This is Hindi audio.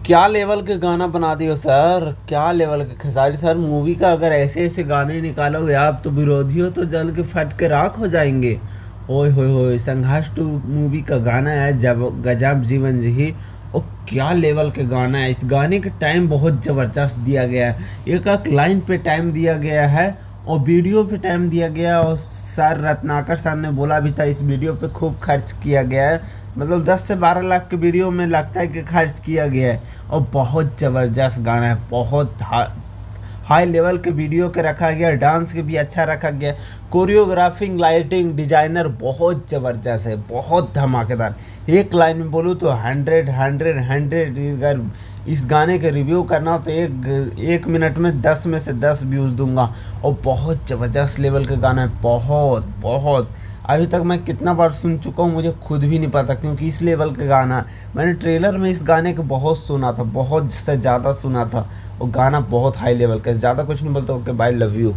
क्या लेवल के गाना बना दियो सर, क्या लेवल के खेसारी सर मूवी का। अगर ऐसे ऐसे गाने निकालोगे आप तो विरोधियों तो जल के फट के राख हो जाएंगे। ओए होए होए, संघर्ष टू मूवी का गाना है जब गजब जीवन जी। और क्या लेवल के गाना है। इस गाने के टाइम बहुत ज़बरदस्त दिया गया है। एक एक लाइन पे टाइम दिया गया है और वीडियो पे टाइम दिया गया। और सर रत्नाकर सर ने बोला भी था इस वीडियो पे खूब खर्च किया गया है। मतलब 10 से 12 लाख के वीडियो में लगता है कि खर्च किया गया है। और बहुत ज़बरदस्त गाना है, बहुत हाई लेवल के वीडियो के रखा गया, डांस के भी अच्छा रखा गया। कोरियोग्राफिंग, लाइटिंग, डिजाइनर बहुत ज़बरदस्त है, बहुत धमाकेदार। एक लाइन में बोलूँ तो 100 अगर इस गाने के रिव्यू करना हो तो एक मिनट में 10 में से 10 व्यूज़ दूंगा। और बहुत ज़बरदस्त लेवल का गाना है, बहुत बहुत। अभी तक मैं कितना बार सुन चुका हूँ मुझे खुद भी नहीं पता, क्योंकि इस लेवल का गाना मैंने ट्रेलर में इस गाने को बहुत सुना था, बहुत से ज़्यादा सुना था। और गाना बहुत हाई लेवल का। ज़्यादा कुछ नहीं बोलता। Okay bye, love you.